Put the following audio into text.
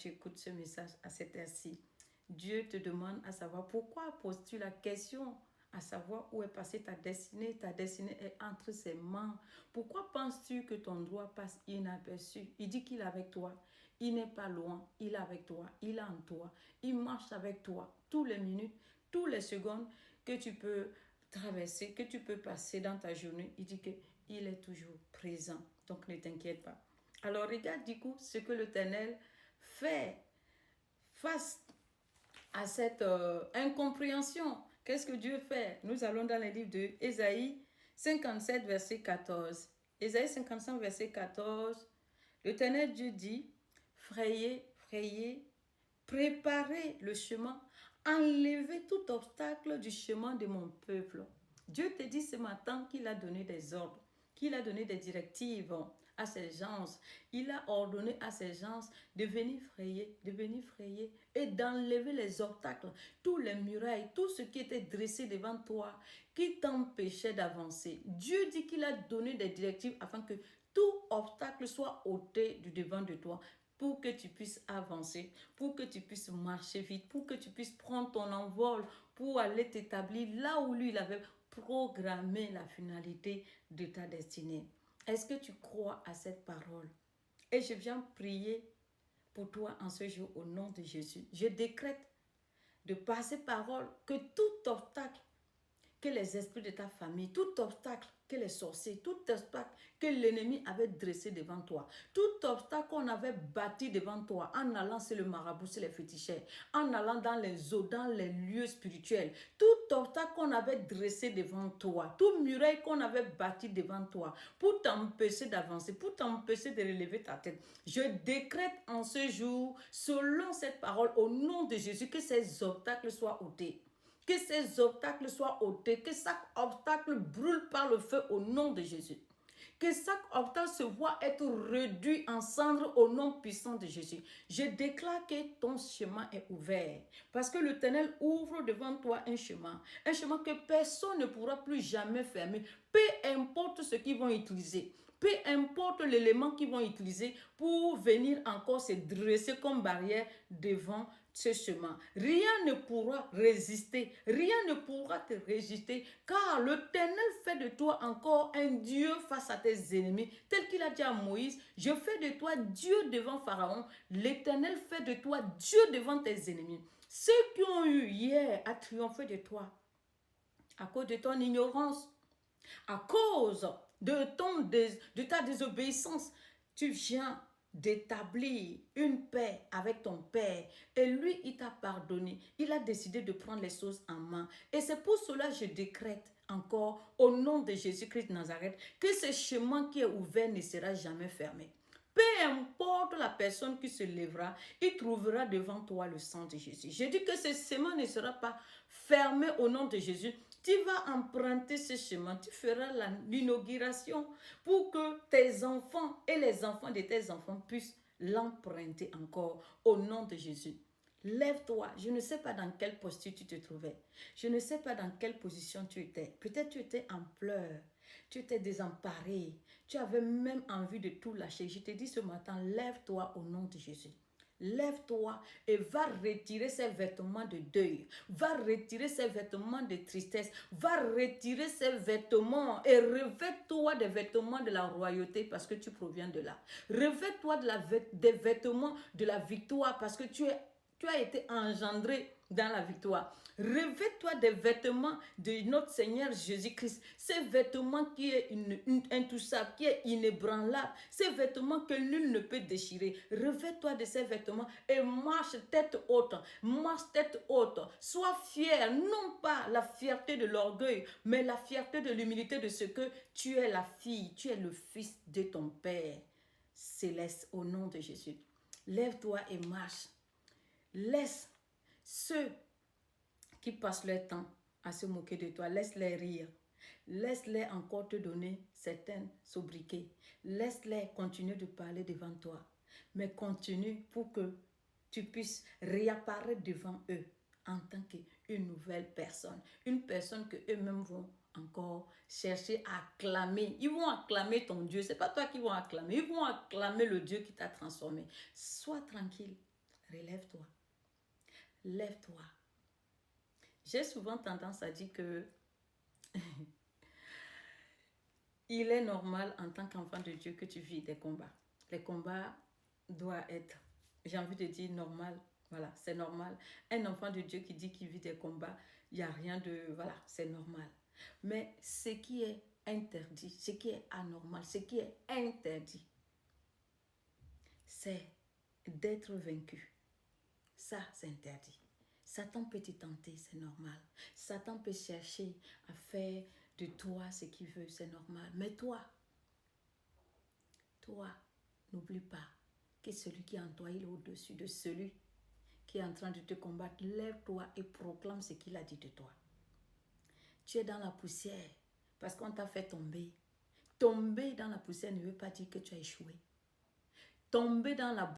tu écoutes ce message à cette heure-ci, Dieu te demande à savoir pourquoi poses-tu la question à savoir où est passée ta destinée. Ta destinée est entre ses mains. Pourquoi penses-tu que ton droit passe inaperçu? Il dit qu'il est avec toi. Il n'est pas loin. Il est avec toi. Il est en toi. Il marche avec toi toutes les minutes, toutes les secondes que tu peux traverser, que tu peux passer dans ta journée. Il dit qu'il est toujours présent. Donc ne t'inquiète pas. Alors regarde du coup ce que l'Éternel fait face à cette incompréhension. Qu'est-ce que Dieu fait? Nous allons dans le livre de Ésaïe 57, verset 14. Ésaïe 55, verset 14. L'Éternel Dieu dit, frayez, frayez, préparez le chemin, enlevez tout obstacle du chemin de mon peuple. Dieu te dit ce matin qu'il a donné des ordres, qu'il a donné des directives à ses gens. Il a ordonné à ses gens de venir frayer et d'enlever les obstacles, tous les murailles, tout ce qui était dressé devant toi, qui t'empêchait d'avancer. Dieu dit qu'il a donné des directives afin que tout obstacle soit ôté du devant de toi pour que tu puisses avancer, pour que tu puisses marcher vite, pour que tu puisses prendre ton envol, pour aller t'établir là où lui il avait programmé la finalité de ta destinée. Est-ce que tu crois à cette parole? Et je viens prier pour toi en ce jour au nom de Jésus. Je décrète de par ces paroles que tout obstacle que les esprits de ta famille, tout obstacle que les sorciers, tout obstacle que l'ennemi avait dressé devant toi, tout obstacle qu'on avait bâti devant toi en allant sur le marabout, sur les féticheurs, en allant dans les eaux, dans les lieux spirituels, tout obstacle qu'on avait dressé devant toi, tout muraille qu'on avait bâti devant toi pour t'empêcher d'avancer, pour t'empêcher de relever ta tête. Je décrète en ce jour, selon cette parole, au nom de Jésus, que ces obstacles soient ôtés. Que ces obstacles soient ôtés, que chaque obstacle brûle par le feu au nom de Jésus. Que chaque obstacle se voit être réduit en cendres au nom puissant de Jésus. Je déclare que ton chemin est ouvert. Parce que l'Éternel ouvre devant toi un chemin que personne ne pourra plus jamais fermer. Peu importe ce qu'ils vont utiliser. Peu importe l'élément qu'ils vont utiliser pour venir encore se dresser comme barrière devant ce chemin. Rien ne pourra résister, rien ne pourra te résister, car l'Éternel fait de toi encore un Dieu face à tes ennemis, tel qu'il a dit à Moïse, je fais de toi Dieu devant Pharaon, l'Éternel fait de toi Dieu devant tes ennemis. Ceux qui ont eu hier à triompher de toi, à cause de ton ignorance, à cause de ta désobéissance, tu viens d'établir une paix avec ton Père. Et lui, il t'a pardonné. Il a décidé de prendre les choses en main. Et c'est pour cela que je décrète encore, au nom de Jésus-Christ de Nazareth, que ce chemin qui est ouvert ne sera jamais fermé. Peu importe la personne qui se lèvera, il trouvera devant toi le sang de Jésus. Je dis que ce chemin ne sera pas fermé au nom de Jésus. Tu vas emprunter ce chemin, tu feras l'inauguration pour que tes enfants et les enfants de tes enfants puissent l'emprunter encore au nom de Jésus. Lève-toi, je ne sais pas dans quelle posture tu te trouvais, je ne sais pas dans quelle position tu étais. Peut-être tu étais en pleurs, tu étais désemparé, tu avais même envie de tout lâcher. Je te dis ce matin, lève-toi au nom de Jésus. Lève-toi et va retirer ces vêtements de deuil, va retirer ces vêtements de tristesse, va retirer ces vêtements et revêt-toi des vêtements de la royauté parce que tu proviens de là. Revêt-toi des vêtements de la victoire parce que tu as été engendré dans la victoire. Revêt-toi des vêtements de notre Seigneur Jésus-Christ. Ces vêtements qui est intouchable, qui est inébranlable. Ces vêtements que nul ne peut déchirer. Revêt-toi de ces vêtements et marche tête haute. Marche tête haute. Sois fier, non pas la fierté de l'orgueil, mais la fierté de l'humilité de ce que tu es la fille, tu es le fils de ton Père céleste au nom de Jésus. Lève-toi et marche. Laisse ceux qui passent leur temps à se moquer de toi, laisse-les rire. Laisse-les encore te donner certains sobriquets. Laisse-les continuer de parler devant toi. Mais continue pour que tu puisses réapparaître devant eux en tant qu'une nouvelle personne. Une personne que eux-mêmes vont encore chercher à acclamer. Ils vont acclamer ton Dieu. Ce n'est pas toi qui vont acclamer. Ils vont acclamer le Dieu qui t'a transformé. Sois tranquille. Relève-toi. Lève-toi. J'ai souvent tendance à dire que il est normal en tant qu'enfant de Dieu que tu vis des combats. Les combats doivent être, j'ai envie de dire, normal. Voilà, c'est normal. Un enfant de Dieu qui dit qu'il vit des combats, il n'y a rien de... Voilà, c'est normal. Mais ce qui est interdit, ce qui est anormal, ce qui est interdit, c'est d'être vaincu. Ça, c'est interdit. Satan peut te tenter, c'est normal. Satan peut chercher à faire de toi ce qu'il veut, c'est normal. Mais toi, n'oublie pas que celui qui est en toi, il est au-dessus de celui qui est en train de te combattre. Lève-toi et proclame ce qu'il a dit de toi. Tu es dans la poussière parce qu'on t'a fait tomber. Tomber dans la poussière ne veut pas dire que tu as échoué. Tomber dans la